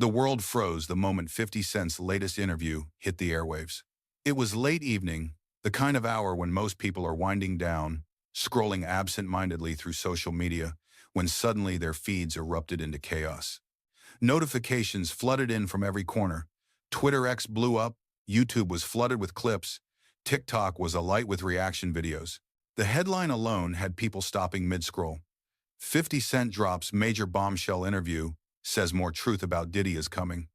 The world froze the moment 50 Cent's latest interview hit the airwaves. It was late evening, the kind of hour when most people are winding down, scrolling absent-mindedly through social media, when suddenly their feeds erupted into chaos. Notifications flooded in from every corner. Twitter X blew up, YouTube was flooded with clips, TikTok was alight with reaction videos. The headline alone had people stopping mid-scroll. 50 Cent drops major bombshell interview, says more truth about Diddy is coming.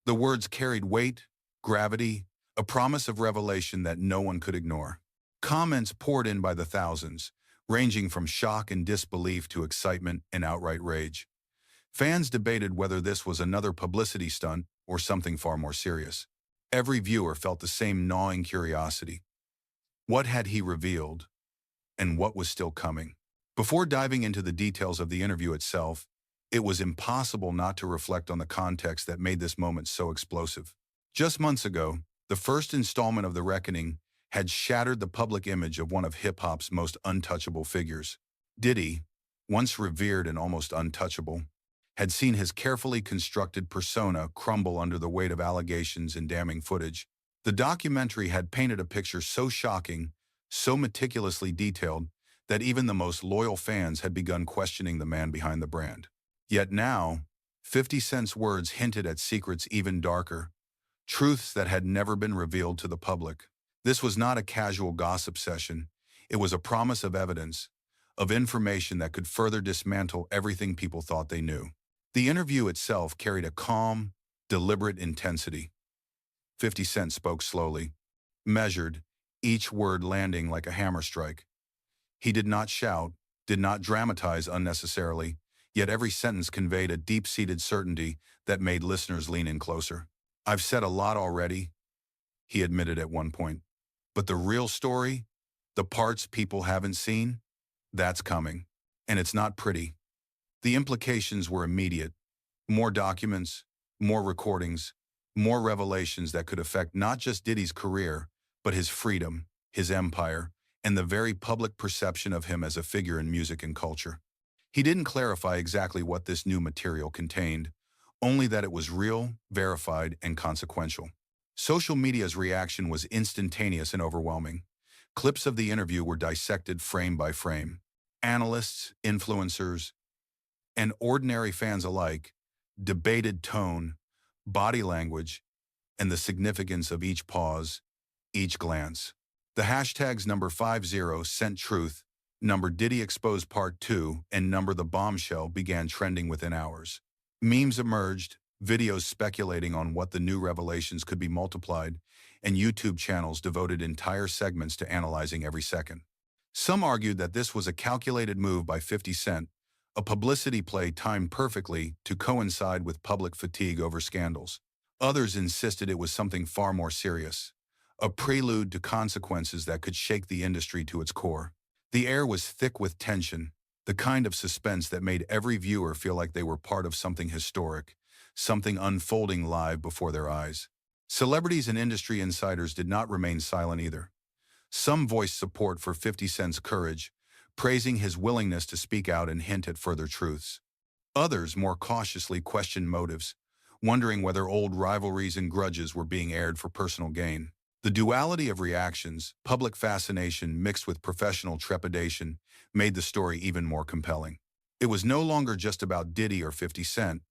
The words carried weight, gravity, a promise of revelation that no one could ignore. Comments poured in by the thousands, ranging from shock and disbelief to excitement and outright rage. Fans debated whether this was another publicity stunt or something far more serious. Every viewer felt the same gnawing curiosity. What had he revealed, and what was still coming? Before diving into the details of the interview itself, it was impossible not to reflect on the context that made this moment so explosive. Just months ago, the first installment of The Reckoning had shattered the public image of one of hip-hop's most untouchable figures. Diddy, once revered and almost untouchable, had seen his carefully constructed persona crumble under the weight of allegations and damning footage. The documentary had painted a picture so shocking, so meticulously detailed, that even the most loyal fans had begun questioning the man behind the brand. Yet now, 50 Cent's words hinted at secrets even darker, truths that had never been revealed to the public. This was not a casual gossip session. It was a promise of evidence, of information that could further dismantle everything people thought they knew. The interview itself carried a calm, deliberate intensity. 50 Cent spoke slowly, measured, each word landing like a hammer strike. He did not shout, did not dramatize unnecessarily, yet every sentence conveyed a deep-seated certainty that made listeners lean in closer. "I've said a lot already," he admitted at one point. "But the real story, the parts people haven't seen, that's coming. And it's not pretty." The implications were immediate. More documents, more recordings, more revelations that could affect not just Diddy's career, but his freedom, his empire, and the very public perception of him as a figure in music and culture. He didn't clarify exactly what this new material contained, only that it was real, verified, and consequential. Social media's reaction was instantaneous and overwhelming. Clips of the interview were dissected frame by frame. Analysts, influencers, and ordinary fans alike debated tone, body language, and the significance of each pause, each glance. The hashtags number 50 Cent Truth, number Diddy Exposed Part 2, and number The Bombshell began trending within hours. Memes emerged, videos speculating on what the new revelations could be multiplied, and YouTube channels devoted entire segments to analyzing every second. Some argued that this was a calculated move by 50 Cent, a publicity play timed perfectly to coincide with public fatigue over scandals. Others insisted it was something far more serious, a prelude to consequences that could shake the industry to its core. The air was thick with tension, the kind of suspense that made every viewer feel like they were part of something historic, something unfolding live before their eyes. Celebrities and industry insiders did not remain silent either. Some voiced support for 50 Cent's courage, praising his willingness to speak out and hint at further truths. Others more cautiously questioned motives, wondering whether old rivalries and grudges were being aired for personal gain. The duality of reactions, public fascination mixed with professional trepidation, made the story even more compelling. It was no longer just about Diddy or 50 Cent.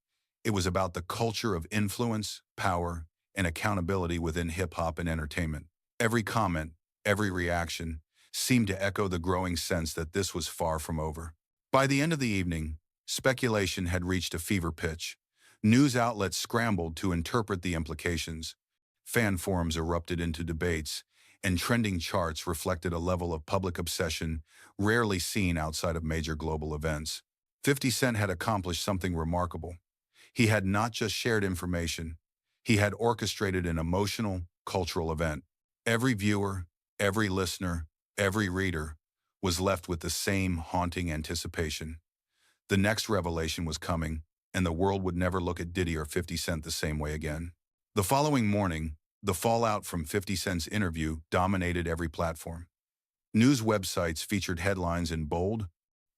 It was about the culture of influence, power, and accountability within hip-hop and entertainment. Every comment, every reaction, seemed to echo the growing sense that this was far from over. By the end of the evening, speculation had reached a fever pitch. News outlets scrambled to interpret the implications. Fan forums erupted into debates, and trending charts reflected a level of public obsession rarely seen outside of major global events. 50 Cent had accomplished something remarkable. He had not just shared information, he had orchestrated an emotional, cultural event. Every viewer, every listener, every reader was left with the same haunting anticipation. The next revelation was coming, and the world would never look at Diddy or 50 Cent the same way again. The following morning, the fallout from 50 Cent's interview dominated every platform. News websites featured headlines in bold,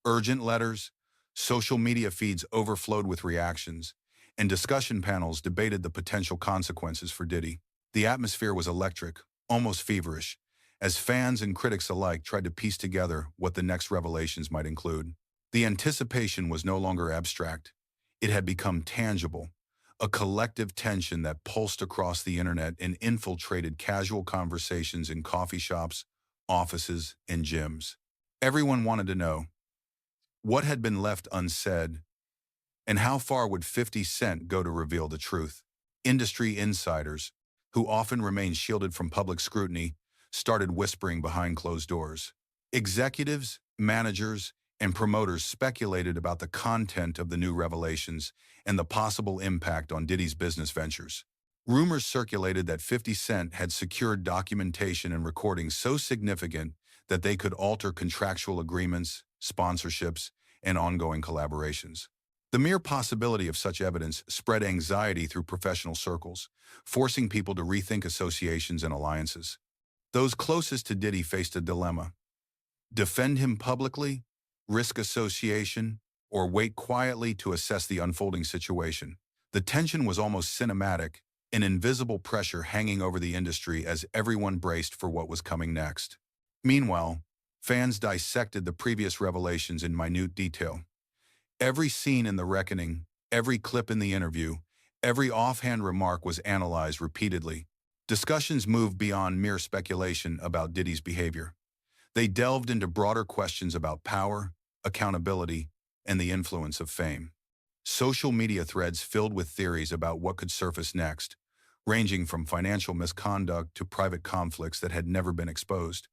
urgent letters, social media feeds overflowed with reactions, and discussion panels debated the potential consequences for Diddy. The atmosphere was electric, almost feverish, as fans and critics alike tried to piece together what the next revelations might include. The anticipation was no longer abstract. It had become tangible, a collective tension that pulsed across the internet and infiltrated casual conversations in coffee shops, offices, and gyms. Everyone wanted to know what had been left unsaid, and how far would 50 Cent go to reveal the truth? Industry insiders, who often remained shielded from public scrutiny, started whispering behind closed doors. Executives, managers, and promoters speculated about the content of the new revelations and the possible impact on Diddy's business ventures. Rumors circulated that 50 Cent had secured documentation and recordings so significant that they could alter contractual agreements, sponsorships, and ongoing collaborations. The mere possibility of such evidence spread anxiety through professional circles, forcing people to rethink associations and alliances. Those closest to Diddy faced a dilemma: defend him publicly, risk association, or wait quietly to assess the unfolding situation. The tension was almost cinematic, an invisible pressure hanging over the industry as everyone braced for what was coming next. Meanwhile, fans dissected the previous revelations in minute detail. Every scene in The Reckoning, every clip in the interview, every offhand remark was analyzed repeatedly. Discussions moved beyond mere speculation about Diddy's behavior. They delved into broader questions about power, accountability, and the influence of fame. Social media threads filled with theories about what could surface next, ranging from financial misconduct to private conflicts that had never been exposed.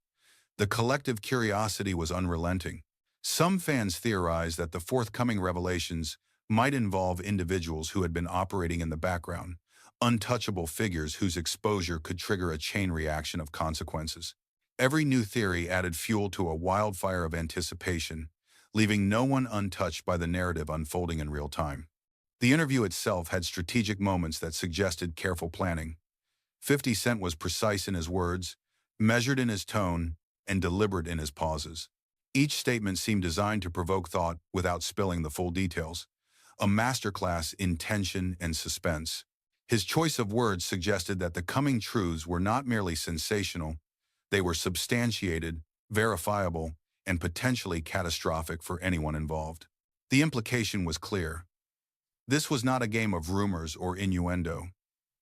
The collective curiosity was unrelenting. Some fans theorized that the forthcoming revelations might involve individuals who had been operating in the background, untouchable figures whose exposure could trigger a chain reaction of consequences. Every new theory added fuel to a wildfire of anticipation, leaving no one untouched by the narrative unfolding in real time. The interview itself had strategic moments that suggested careful planning. 50 Cent was precise in his words, measured in his tone, and deliberate in his pauses. Each statement seemed designed to provoke thought without spilling the full details, a masterclass in tension and suspense. His choice of words suggested that the coming truths were not merely sensational, they were substantiated, verifiable, and potentially catastrophic for anyone involved. The implication was clear. This was not a game of rumors or innuendo.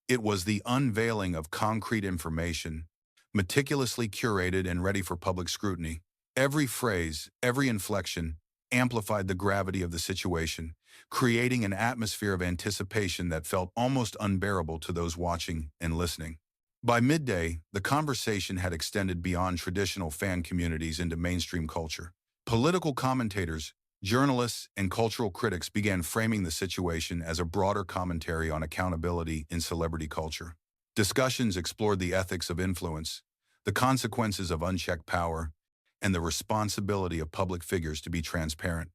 It was the unveiling of concrete information, meticulously curated and ready for public scrutiny. Every phrase, every inflection, amplified the gravity of the situation, creating an atmosphere of anticipation that felt almost unbearable to those watching and listening. By midday, the conversation had extended beyond traditional fan communities into mainstream culture. Political commentators, journalists, and cultural critics began framing the situation as a broader commentary on accountability in celebrity culture. Discussions explored the ethics of influence, the consequences of unchecked power, and the responsibility of public figures to be transparent.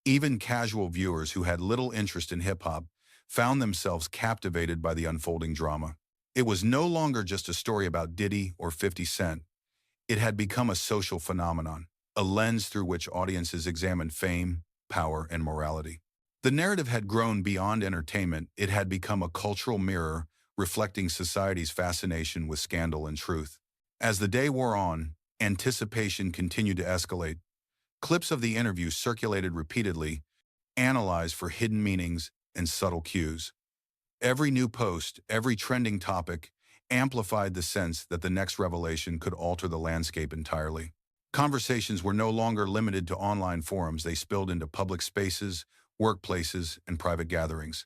Even casual viewers who had little interest in hip-hop found themselves captivated by the unfolding drama. It was no longer just a story about Diddy or 50 Cent. It had become a social phenomenon, a lens through which audiences examined fame, power, and morality. The narrative had grown beyond entertainment. It had become a cultural mirror reflecting society's fascination with scandal and truth. As the day wore on, anticipation continued to escalate. Clips of the interview circulated repeatedly, analyzed for hidden meanings and subtle cues. Every new post, every trending topic, amplified the sense that the next revelation could alter the landscape entirely. Conversations were no longer limited to online forums. They spilled into public spaces, workplaces, and private gatherings.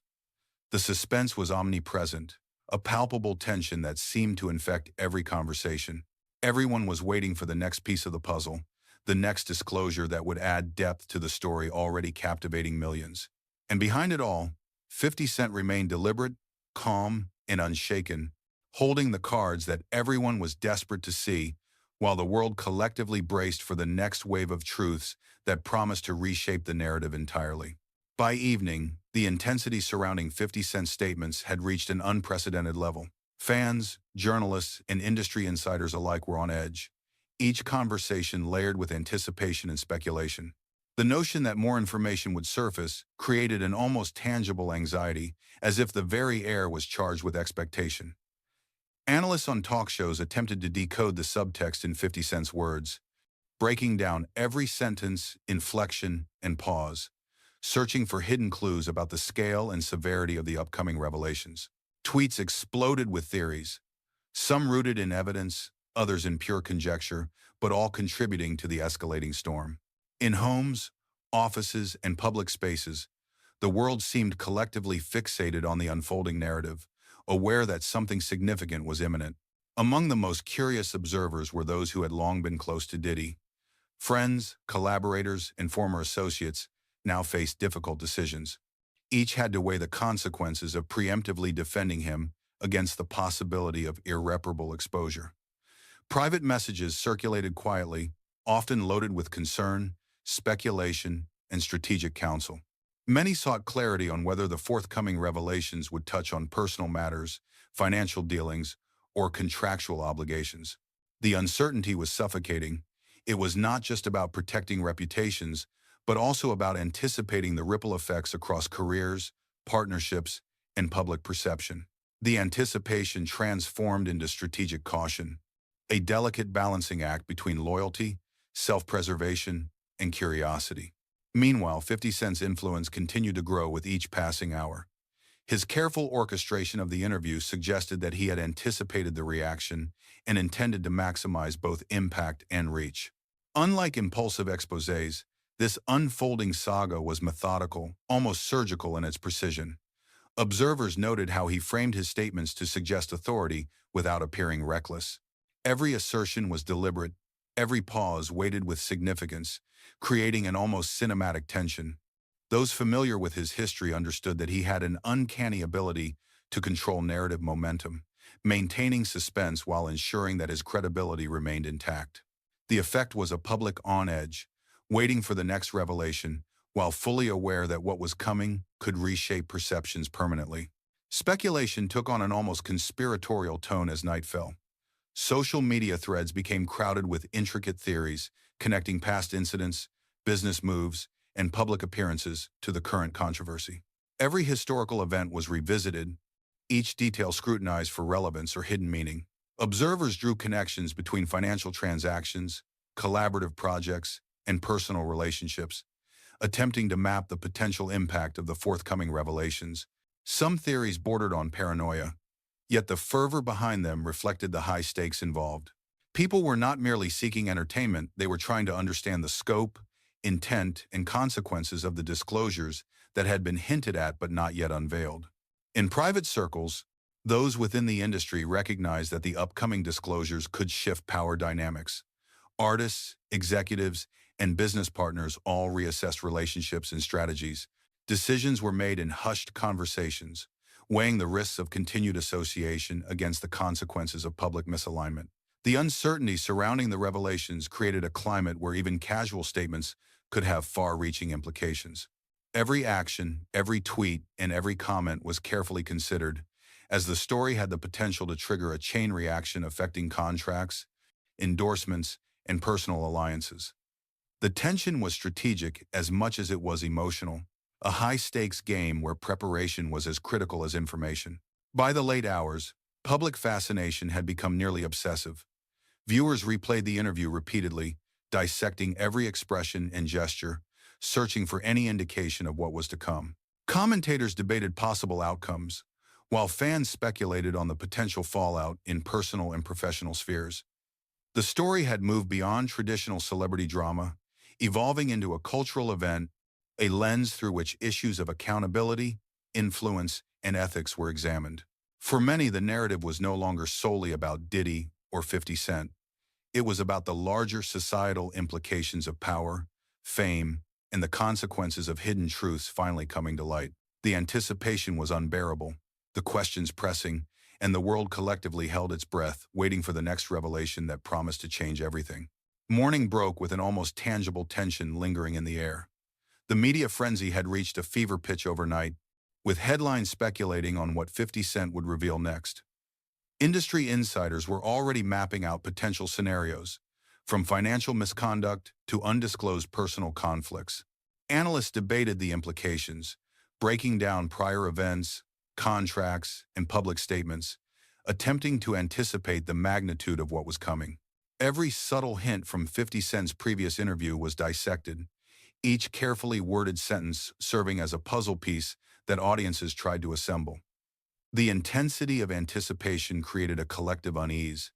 The suspense was omnipresent, a palpable tension that seemed to infect every conversation. Everyone was waiting for the next piece of the puzzle, the next disclosure that would add depth to the story already captivating millions. And behind it all, 50 Cent remained deliberate, calm, and unshaken, holding the cards that everyone was desperate to see, while the world collectively braced for the next wave of truths that promised to reshape the narrative entirely. By evening, the intensity surrounding 50 Cent's statements had reached an unprecedented level. Fans, journalists, and industry insiders alike were on edge, each conversation layered with anticipation and speculation. The notion that more information would surface created an almost tangible anxiety, as if the very air was charged with expectation. Analysts on talk shows attempted to decode the subtext in 50 Cent's words, breaking down every sentence, inflection, and pause, searching for hidden clues about the scale and severity of the upcoming revelations. Tweets exploded with theories, some rooted in evidence, others in pure conjecture, but all contributing to the escalating storm. In homes, offices, and public spaces, the world seemed collectively fixated on the unfolding narrative, aware that something significant was imminent. Among the most curious observers were those who had long been close to Diddy. Friends, collaborators, and former associates now faced difficult decisions. Each had to weigh the consequences of preemptively defending him against the possibility of irreparable exposure. Private messages circulated quietly, often loaded with concern, speculation, and strategic counsel. Many sought clarity on whether the forthcoming revelations would touch on personal matters, financial dealings, or contractual obligations. The uncertainty was suffocating. It was not just about protecting reputations, but also about anticipating the ripple effects across careers, partnerships, and public perception. The anticipation transformed into strategic caution, a delicate balancing act between loyalty, self-preservation, and curiosity. Meanwhile, 50 Cent's influence continued to grow with each passing hour. His careful orchestration of the interview suggested that he had anticipated the reaction and intended to maximize both impact and reach. Unlike impulsive exposés, this unfolding saga was methodical, almost surgical in its precision. Observers noted how he framed his statements to suggest authority without appearing reckless. Every assertion was deliberate, every pause weighted with significance, creating an almost cinematic tension. Those familiar with his history understood that he had an uncanny ability to control narrative momentum, maintaining suspense while ensuring that his credibility remained intact. The effect was a public on edge, waiting for the next revelation, while fully aware that what was coming could reshape perceptions permanently. Speculation took on an almost conspiratorial tone as night fell. Social media threads became crowded with intricate theories, connecting past incidents, business moves, and public appearances to the current controversy. Every historical event was revisited, each detail scrutinized for relevance or hidden meaning. Observers drew connections between financial transactions, collaborative projects, and personal relationships, attempting to map the potential impact of the forthcoming revelations. Some theories bordered on paranoia, yet the fervor behind them reflected the high stakes involved. People were not merely seeking entertainment, they were trying to understand the scope, intent, and consequences of the disclosures that had been hinted at but not yet unveiled. In private circles, those within the industry recognized that the upcoming disclosures could shift power dynamics. Artists, executives, and business partners all reassessed relationships and strategies. Decisions were made in hushed conversations, weighing the risks of continued association against the consequences of public misalignment. The uncertainty surrounding the revelations created a climate where even casual statements could have far-reaching implications. Every action, every tweet, and every comment was carefully considered, as the story had the potential to trigger a chain reaction affecting contracts, endorsements, and personal alliances. The tension was strategic as much as it was emotional, a high-stakes game where preparation was as critical as information. By the late hours, public fascination had become nearly obsessive. Viewers replayed the interview repeatedly, dissecting every expression and gesture, searching for any indication of what was to come. Commentators debated possible outcomes, while fans speculated on the potential fallout in personal and professional spheres. The story had moved beyond traditional celebrity drama, evolving into a cultural event, a lens through which issues of accountability, influence, and ethics were examined. For many, the narrative was no longer solely about Diddy or 50 Cent. It was about the larger societal implications of power, fame, and the consequences of hidden truths finally coming to light. The anticipation was unbearable, the questions pressing, and the world collectively held its breath, waiting for the next revelation that promised to change everything. Morning broke with an almost tangible tension lingering in the air. The media frenzy had reached a fever pitch overnight, with headlines speculating on what 50 Cent would reveal next. Industry insiders were already mapping out potential scenarios, from financial misconduct to undisclosed personal conflicts. Analysts debated the implications, breaking down prior events, contracts, and public statements, attempting to anticipate the magnitude of what was coming. Every subtle hint from 50 Cent's previous interview was dissected, each carefully worded sentence serving as a puzzle piece that audiences tried to assemble. The intensity of anticipation created a collective unease,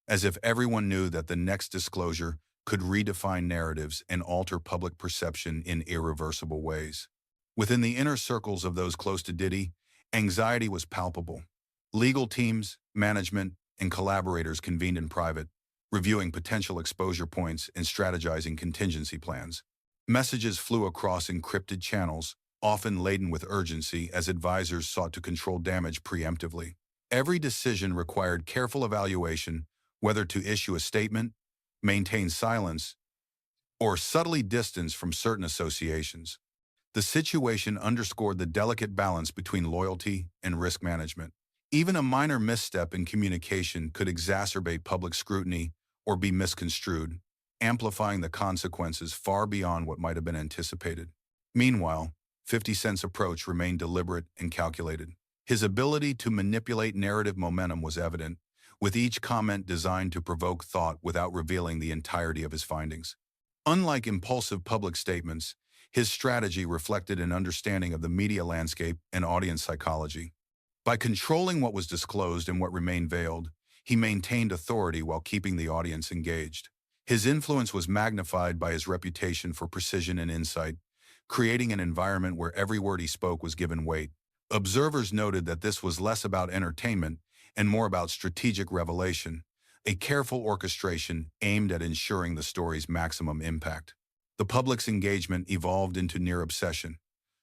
as if everyone knew that the next disclosure could redefine narratives and alter public perception in irreversible ways. Within the inner circles of those close to Diddy, anxiety was palpable. Legal teams, management, and collaborators convened in private, reviewing potential exposure points and strategizing contingency plans. Messages flew across encrypted channels, often laden with urgency as advisors sought to control damage preemptively. Every decision required careful evaluation, whether to issue a statement, maintain silence, or subtly distance from certain associations. The situation underscored the delicate balance between loyalty and risk management. Even a minor misstep in communication could exacerbate public scrutiny or be misconstrued, amplifying the consequences far beyond what might have been anticipated. Meanwhile, 50 Cent's approach remained deliberate and calculated. His ability to manipulate narrative momentum was evident, with each comment designed to provoke thought without revealing the entirety of his findings. Unlike impulsive public statements, his strategy reflected an understanding of the media landscape and audience psychology. By controlling what was disclosed and what remained veiled, he maintained authority while keeping the audience engaged. His influence was magnified by his reputation for precision and insight, creating an environment where every word he spoke was given weight. Observers noted that this was less about entertainment and more about strategic revelation, a careful orchestration aimed at ensuring the story's maximum impact. The public's engagement evolved into near obsession.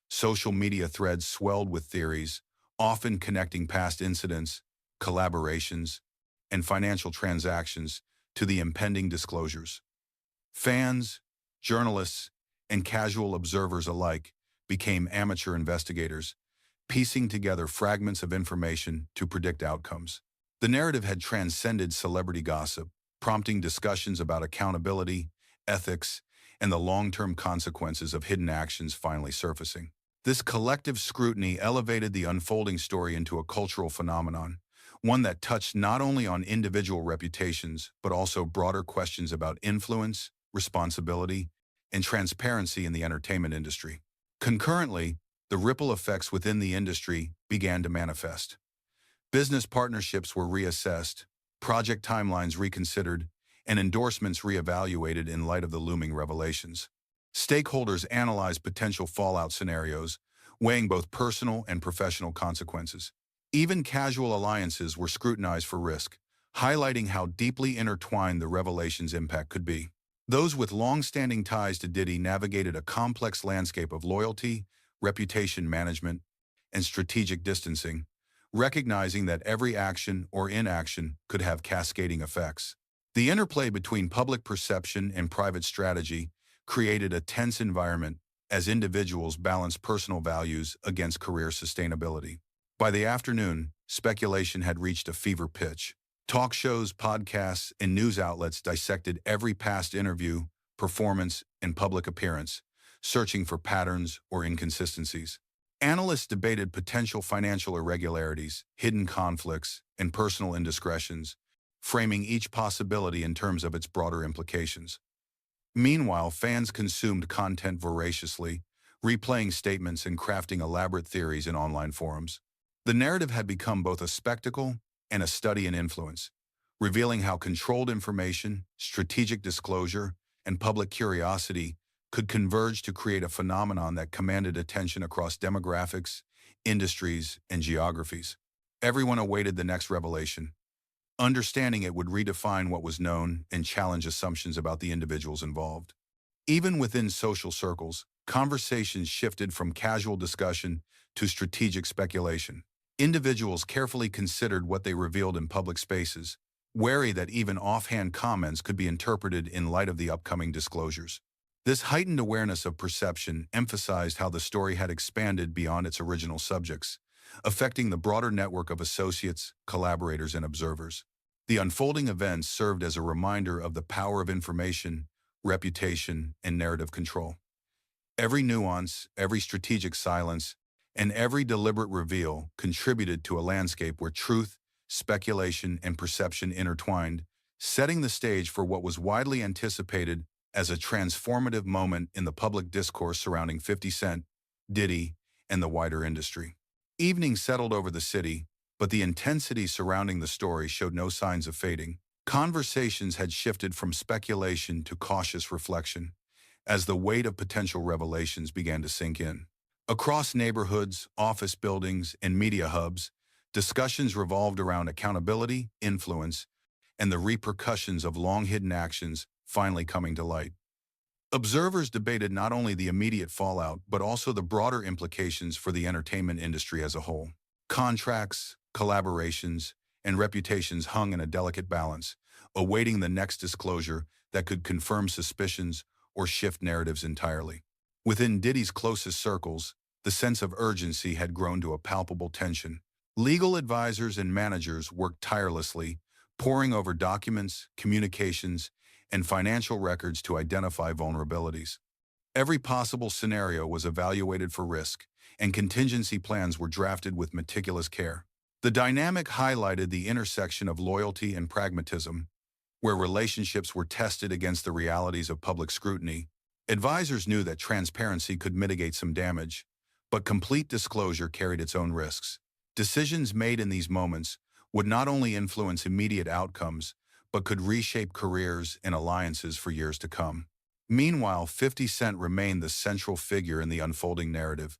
Social media threads swelled with theories, often connecting past incidents, collaborations, and financial transactions to the impending disclosures. Fans, journalists, and casual observers alike became amateur investigators, piecing together fragments of information to predict outcomes. The narrative had transcended celebrity gossip, prompting discussions about accountability, ethics, and the long-term consequences of hidden actions finally surfacing. This collective scrutiny elevated the unfolding story into a cultural phenomenon, one that touched not only on individual reputations, but also broader questions about influence, responsibility, and transparency in the entertainment industry. Concurrently, the ripple effects within the industry began to manifest. Business partnerships were reassessed, project timelines reconsidered, and endorsements reevaluated in light of the looming revelations. Stakeholders analyzed potential fallout scenarios, weighing both personal and professional consequences. Even casual alliances were scrutinized for risk, highlighting how deeply intertwined the revelation's impact could be. Those with long-standing ties to Diddy navigated a complex landscape of loyalty, reputation management, and strategic distancing, recognizing that every action or inaction could have cascading effects. The interplay between public perception and private strategy created a tense environment as individuals balanced personal values against career sustainability. By the afternoon, speculation had reached a fever pitch. Talk shows, podcasts, and news outlets dissected every past interview, performance, and public appearance, searching for patterns or inconsistencies. Analysts debated potential financial irregularities, hidden conflicts, and personal indiscretions, framing each possibility in terms of its broader implications. Meanwhile, fans consumed content voraciously, replaying statements and crafting elaborate theories in online forums. The narrative had become both a spectacle and a study in influence, revealing how controlled information, strategic disclosure, and public curiosity could converge to create a phenomenon that commanded attention across demographics, industries, and geographies. Everyone awaited the next revelation. Understanding it would redefine what was known and challenge assumptions about the individuals involved. Even within social circles, conversations shifted from casual discussion to strategic speculation. Individuals carefully considered what they revealed in public spaces, wary that even offhand comments could be interpreted in light of the upcoming disclosures. This heightened awareness of perception emphasized how the story had expanded beyond its original subjects, affecting the broader network of associates, collaborators, and observers. The unfolding events served as a reminder of the power of information, reputation, and narrative control. Every nuance, every strategic silence, and every deliberate reveal contributed to a landscape where truth, speculation, and perception intertwined, setting the stage for what was widely anticipated as a transformative moment in the public discourse surrounding 50 Cent, Diddy, and the wider industry. Evening settled over the city, but the intensity surrounding the story showed no signs of fading. Conversations had shifted from speculation to cautious reflection, as the weight of potential revelations began to sink in. Across neighborhoods, office buildings, and media hubs, discussions revolved around accountability, influence, and the repercussions of long-hidden actions finally coming to light. Observers debated not only the immediate fallout, but also the broader implications for the entertainment industry as a whole. Contracts, collaborations, and reputations hung in a delicate balance, awaiting the next disclosure that could confirm suspicions or shift narratives entirely. Within Diddy's closest circles, the sense of urgency had grown to a palpable tension. Legal advisors and managers worked tirelessly, poring over documents, communications, and financial records to identify vulnerabilities. Every possible scenario was evaluated for risk, and contingency plans were drafted with meticulous care. The dynamic highlighted the intersection of loyalty and pragmatism, where relationships were tested against the realities of public scrutiny. Advisors knew that transparency could mitigate some damage, but complete disclosure carried its own risks. Decisions made in these moments would not only influence immediate outcomes, but could reshape careers and alliances for years to come. Meanwhile, 50 Cent remained the central figure in the unfolding narrative,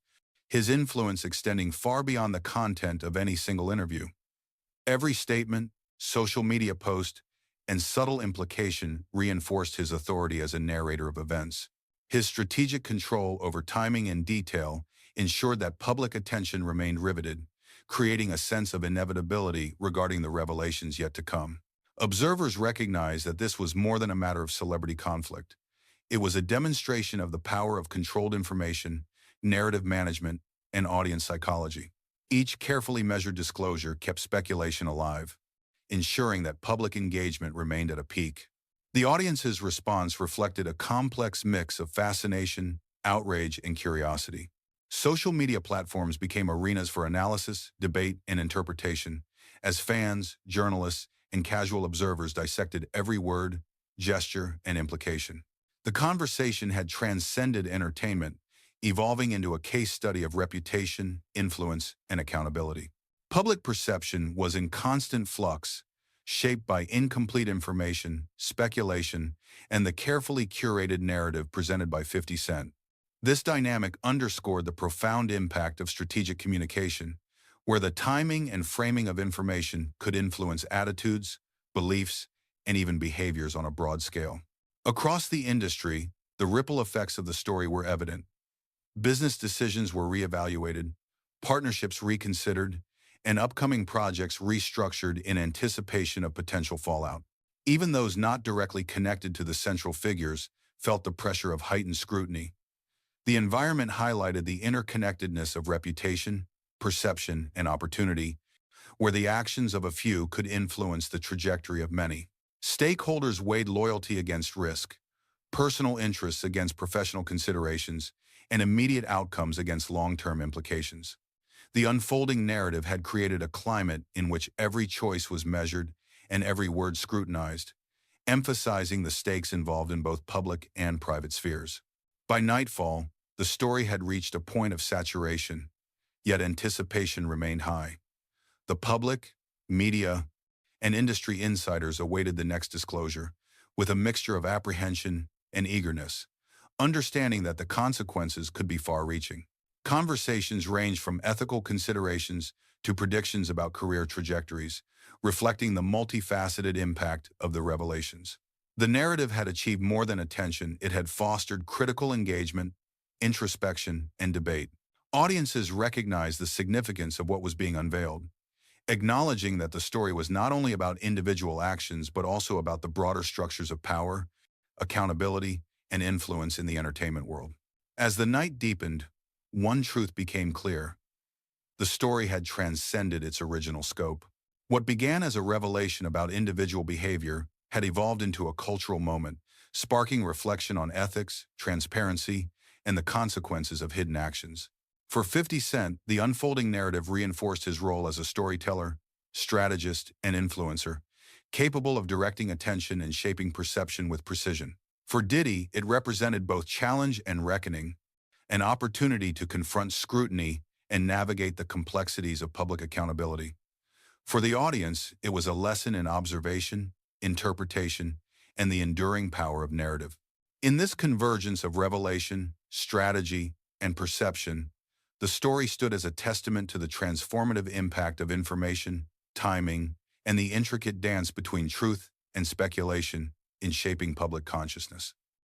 his influence extending far beyond the content of any single interview. Every statement, social media post, and subtle implication reinforced his authority as a narrator of events. His strategic control over timing and detail ensured that public attention remained riveted, creating a sense of inevitability regarding the revelations yet to come. Observers recognized that this was more than a matter of celebrity conflict. It was a demonstration of the power of controlled information, narrative management, and audience psychology. Each carefully measured disclosure kept speculation alive, ensuring that public engagement remained at a peak. The audience's response reflected a complex mix of fascination, outrage, and curiosity. Social media platforms became arenas for analysis, debate, and interpretation, as fans, journalists, and casual observers dissected every word, gesture, and implication. The conversation had transcended entertainment, evolving into a case study of reputation, influence, and accountability. Public perception was in constant flux, shaped by incomplete information, speculation, and the carefully curated narrative presented by 50 Cent. This dynamic underscored the profound impact of strategic communication, where the timing and framing of information could influence attitudes, beliefs, and even behaviors on a broad scale. Across the industry, the ripple effects of the story were evident. Business decisions were reevaluated, partnerships reconsidered, and upcoming projects restructured in anticipation of potential fallout. Even those not directly connected to the central figures felt the pressure of heightened scrutiny. The environment highlighted the interconnectedness of reputation, perception, and opportunity, where the actions of a few could influence the trajectory of many. Stakeholders weighed loyalty against risk, personal interests against professional considerations, and immediate outcomes against long-term implications. The unfolding narrative had created a climate in which every choice was measured and every word scrutinized, emphasizing the stakes involved in both public and private spheres. By nightfall, the story had reached a point of saturation, yet anticipation remained high. The public, media, and industry insiders awaited the next disclosure, with a mixture of apprehension and eagerness, understanding that the consequences could be far-reaching. Conversations ranged from ethical considerations to predictions about career trajectories, reflecting the multifaceted impact of the revelations. The narrative had achieved more than attention; it had fostered critical engagement, introspection, and debate. Audiences recognized the significance of what was being unveiled, acknowledging that the story was not only about individual actions but also about the broader structures of power, accountability, and influence in the entertainment world. As the night deepened, one truth became clear: the story had transcended its original scope. What began as a revelation about individual behavior had evolved into a cultural moment, sparking reflection on ethics, transparency, and the consequences of hidden actions. For 50 Cent, the unfolding narrative reinforced his role as a storyteller, strategist, and influencer, capable of directing attention and shaping perception with precision. For Diddy, it represented both challenge and reckoning, an opportunity to confront scrutiny and navigate the complexities of public accountability. For the audience, it was a lesson in observation, interpretation, and the enduring power of narrative. In this convergence of revelation, strategy, and perception, the story stood as a testament to the transformative impact of information, timing, and the intricate dance between truth and speculation in shaping public consciousness.